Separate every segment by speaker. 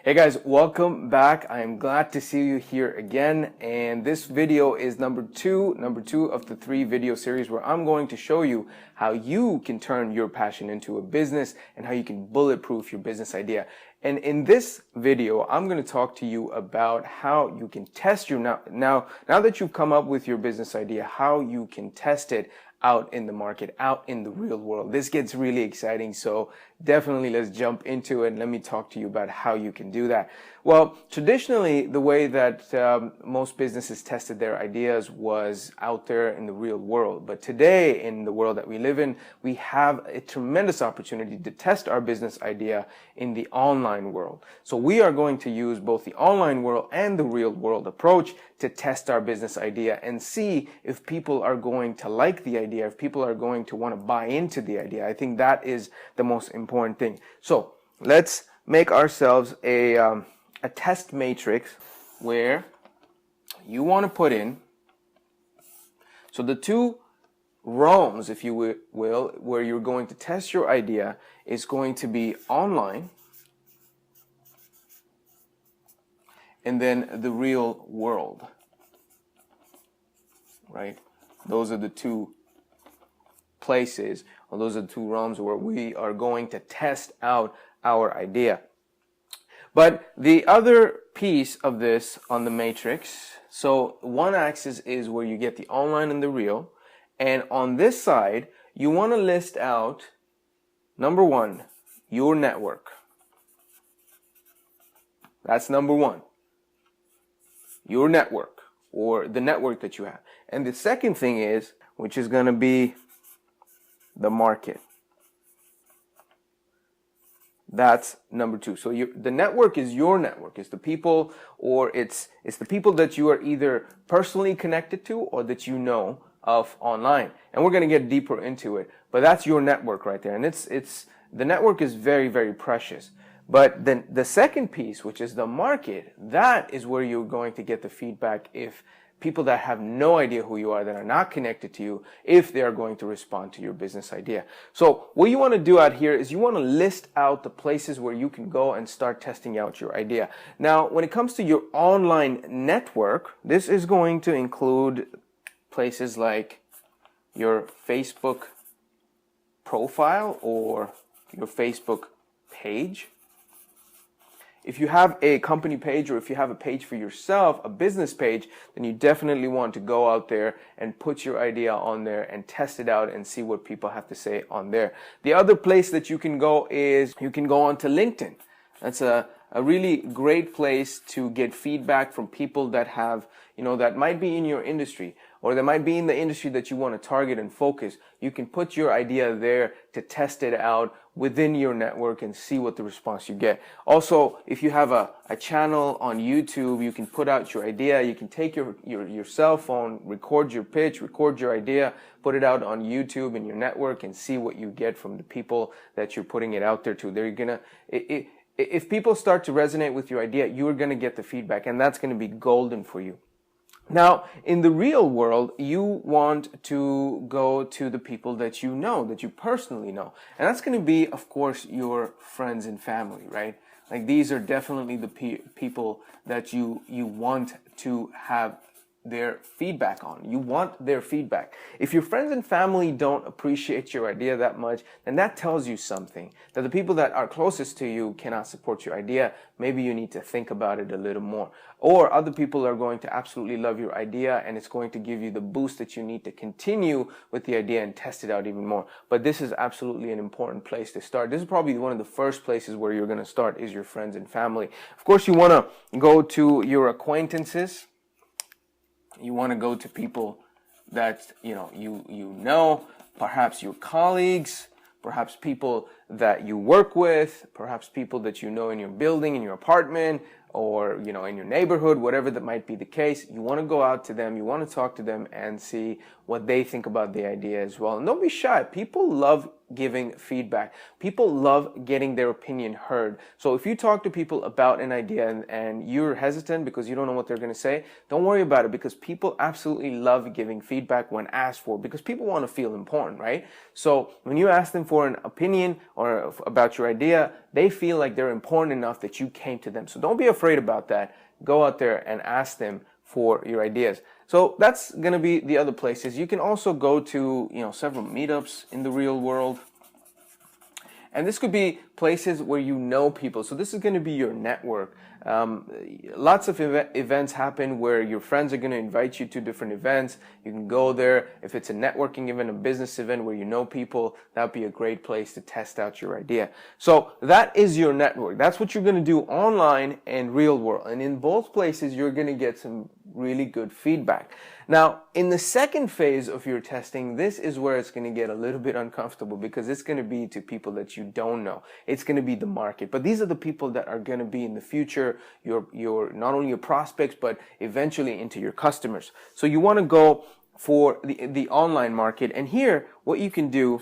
Speaker 1: Hey guys, welcome back. I am glad to see you here again. And this video is number two of the 3 video series where I'm going to show you how you can turn your passion into a business and how you can bulletproof your business idea. And in this video, I'm going to talk to you about how you can test your now that you've come up with your business idea, how you can test it out in the market, out in the real world. This gets really exciting, so definitely let's jump into it and let me talk to you about how you can do that. Well, traditionally, the way that most businesses tested their ideas was out there in the real world. But today, in the world that we live in, we have a tremendous opportunity to test our business idea in the online world. So we are going to use both the online world and the real world approach to test our business idea and see if people are going to like the idea, if people are going to want to buy into the idea. I think that is the most important thing. So let's make ourselves a test matrix where you want to put in, so the 2 realms, if you will, where you're going to test your idea is going to be online and then the real world, right? Those are the 2 places, or those are the 2 realms where we are going to test out our idea. But the other piece of this on the matrix, so one axis is where you get the online and the real, and on this side, you want to list out, number 1, your network. That's number 1. Your network, or the network that you have. And the second thing is, which is going to be the market. That's number 2. So the network is your network. It's the people, or it's the people that you are either personally connected to or that you know of online. And we're going to get deeper into it. But that's your network right there. And the network is very, very precious. But then the second piece, which is the market, that is where you're going to get the feedback if people that have no idea who you are, that are not connected to you, if they are going to respond to your business idea. So what you want to do out here is you want to list out the places where you can go and start testing out your idea. Now, when it comes to your online network, this is going to include places like your Facebook profile or your Facebook page. If you have a company page, or if you have a page for yourself, a business page, then you definitely want to go out there and put your idea on there and test it out and see what people have to say on there. The other place that you can go is you can go onto LinkedIn. That's a really great place to get feedback from people that have, that might be in your industry, or that might be in the industry that you want to target and focus. You can put your idea there to test it out within your network and see what the response you get. Also, if you have a channel on YouTube, you can put out your idea. You can take your cell phone, record your pitch, record your idea, put it out on YouTube in your network and see what you get from the people that you're putting it out there to. If people start to resonate with your idea, you're going to get the feedback, and that's going to be golden for you. Now, in the real world, you want to go to the people that you know, that you personally know. And that's going to be, of course, your friends and family, right? Like, these are definitely the people that you want to have their feedback on. You want their feedback. If your friends and family don't appreciate your idea that much, then that tells you something, that the people that are closest to you cannot support your idea. Maybe you need to think about it a little more. Or other people are going to absolutely love your idea, and it's going to give you the boost that you need to continue with the idea and test it out even more. But this is absolutely an important place to start. This is probably one of the first places where you're going to start, is your friends and family. Of course, you want to go to your acquaintances. You want to go to people that you know, perhaps your colleagues, perhaps people that you work with, perhaps people that you know in your building, in your apartment, or, you know, in your neighborhood, whatever that might be the case. You want to go out to them, you want to talk to them and see what they think about the idea as well. And don't be shy. People love giving feedback. People love getting their opinion heard. So if you talk to people about an idea and you're hesitant because you don't know what they're going to say, don't worry about it, because people absolutely love giving feedback when asked for, because people want to feel important, right? So when you ask them for an opinion or about your idea, they feel like they're important enough that you came to them. So don't be afraid about that. Go out there and ask them for your ideas. So that's going to be the other places. You can also go to, you know, several meetups in the real world. And this could be places where you know people. So this is going to be your network. Lots of events happen where your friends are going to invite you to different events. You can go there. If it's a networking event, a business event where you know people, that would be a great place to test out your idea. So that is your network. That's what you're going to do online and real world. And in both places, you're going to get some really good feedback. Now, in the second phase of your testing, this is where it's going to get a little bit uncomfortable, because it's going to be to people that you don't know. It's going to be the market. But these are the people that are going to be in the future, your not only your prospects, but eventually into your customers. So you want to go for the online market. And here, what you can do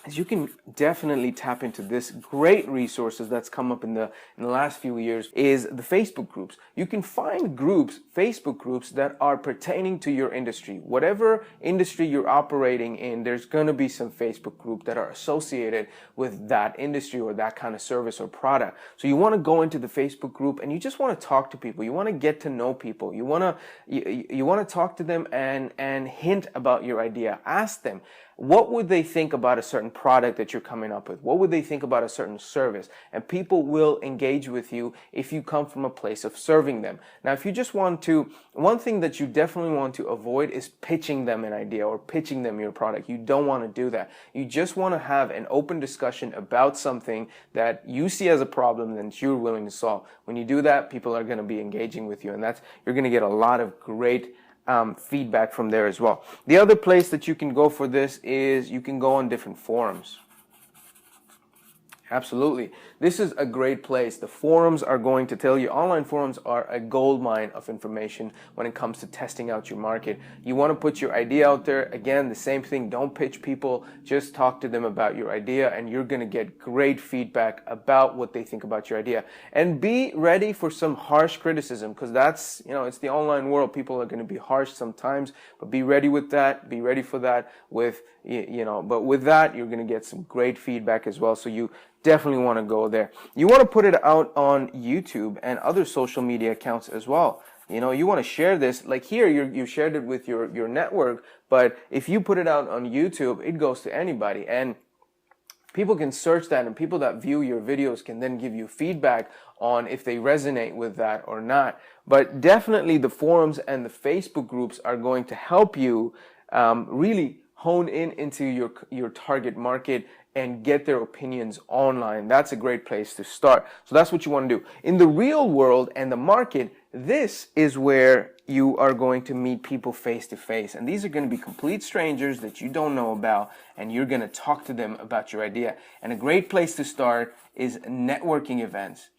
Speaker 1: is you can definitely tap into this great resources that's come up in the last few years, is the Facebook groups. You can find groups, Facebook groups, that are pertaining to your industry. Whatever industry you're operating in, there's going to be some Facebook group that are associated with that industry or that kind of service or product. So you want to go into the Facebook group and you just want to talk to people. You want to get to know people. You want to talk to them and hint about your idea. Ask them, what would they think about a certain product that you're coming up with? What would they think about a certain service? And people will engage with you if you come from a place of serving them. Now, if you just want to, one thing that you definitely want to avoid is pitching them an idea or pitching them your product. You don't want to do that. You just want to have an open discussion about something that you see as a problem that you're willing to solve. When you do that, people are going to be engaging with you, and you're going to get a lot of great feedback from there as well. The other place that you can go for this is you can go on different forums. Absolutely. This is a great place. The forums are going to tell you, online forums are a gold mine of information when it comes to testing out your market. You want to put your idea out there. Again, the same thing. Don't pitch people. Just talk to them about your idea, and you're going to get great feedback about what they think about your idea. And be ready for some harsh criticism, because that's, you know, it's the online world. People are going to be harsh sometimes, but be ready with that. Be ready for that but with that, you're going to get some great feedback as well. So you definitely want to go there. You want to put it out on YouTube and other social media accounts as well. You know, you want to share this. Like here, you shared it with your network, but if you put it out on YouTube, it goes to anybody. And people can search that, and people that view your videos can then give you feedback on if they resonate with that or not. But definitely the forums and the Facebook groups are going to help you really hone into your target market and get their opinions online. That's a great place to start. So that's what you want to do. In the real world and the market, this is where you are going to meet people face to face. And these are going to be complete strangers that you don't know about, and you're going to talk to them about your idea. And a great place to start is networking events,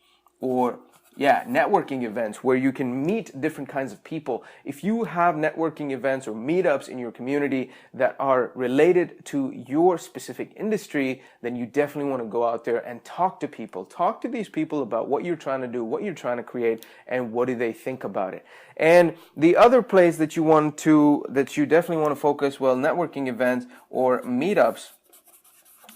Speaker 1: networking events where you can meet different kinds of people. If you have networking events or meetups in your community that are related to your specific industry, then you definitely want to go out there and talk to people. Talk to these people about what you're trying to do, what you're trying to create, and what do they think about it. And the other place that you definitely want to focus, networking events or meetups.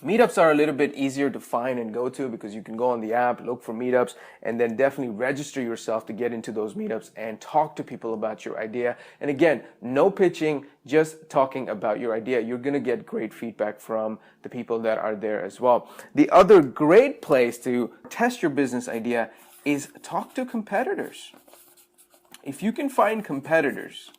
Speaker 1: Meetups are a little bit easier to find and go to, because you can go on the app, look for meetups, and then definitely register yourself to get into those meetups and talk to people about your idea. And again, no pitching, just talking about your idea. You're going to get great feedback from the people that are there as well. The other great place to test your business idea is talk to competitors. If you can find competitors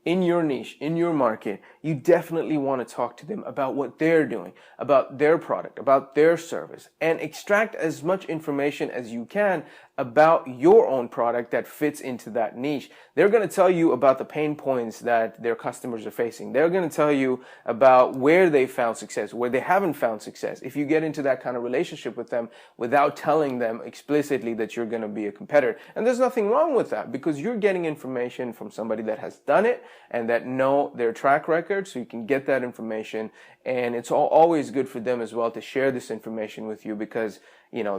Speaker 1: in your niche, in your market, you definitely want to talk to them about what they're doing, about their product, about their service, and extract as much information as you can about your own product that fits into that niche. They're going to tell you about the pain points that their customers are facing. They're going to tell you about where they found success, where they haven't found success. If you get into that kind of relationship with them without telling them explicitly that you're going to be a competitor. And there's nothing wrong with that, because you're getting information from somebody that has done it and that know their track record, so you can get that information. And it's always good for them as well to share this information with you, because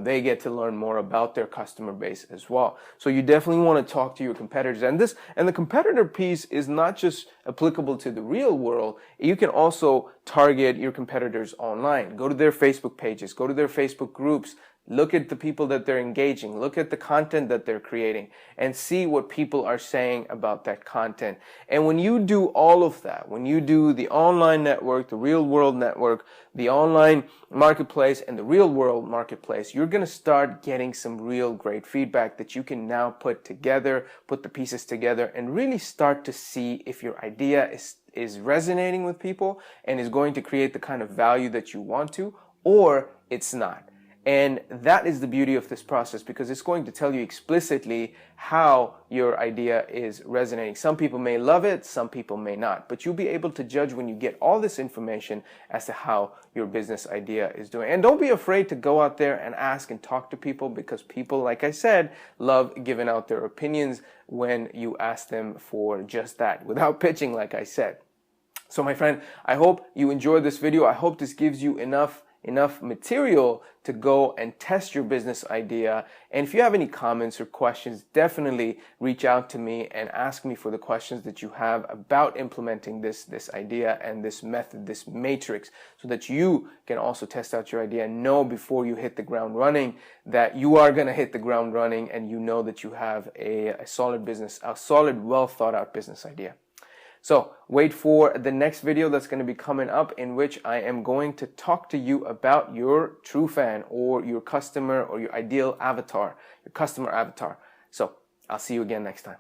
Speaker 1: they get to learn more about their customer base as well. So you definitely want to talk to your competitors. And the competitor piece is not just applicable to the real world. You can also target your competitors online. Go to their Facebook pages, go to their Facebook groups, look at the people that they're engaging, look at the content that they're creating, and see what people are saying about that content. And when you do all of that, when you do the online network, the real world network, the online marketplace, and the real world marketplace, you're going to start getting some real great feedback that you can now put together, put the pieces together, and really start to see if your idea is resonating with people and is going to create the kind of value that you want to, or it's not. And that is the beauty of this process, because it's going to tell you explicitly how your idea is resonating. Some people may love it, some people may not, but you'll be able to judge when you get all this information as to how your business idea is doing. And don't be afraid to go out there and ask and talk to people, because people, like I said, love giving out their opinions when you ask them for just that, without pitching, like I said. So my friend, I hope you enjoyed this video. I hope this gives you enough material to go and test your business idea. And if you have any comments or questions, definitely reach out to me and ask me for the questions that you have about implementing this idea and this method, this matrix, so that you can also test out your idea and know before you hit the ground running that you are going to hit the ground running, and you know that you have a solid business, a solid, well thought out business idea. So wait for the next video that's going to be coming up, in which I am going to talk to you about your true fan, or your customer, or your ideal avatar, your customer avatar. So I'll see you again next time.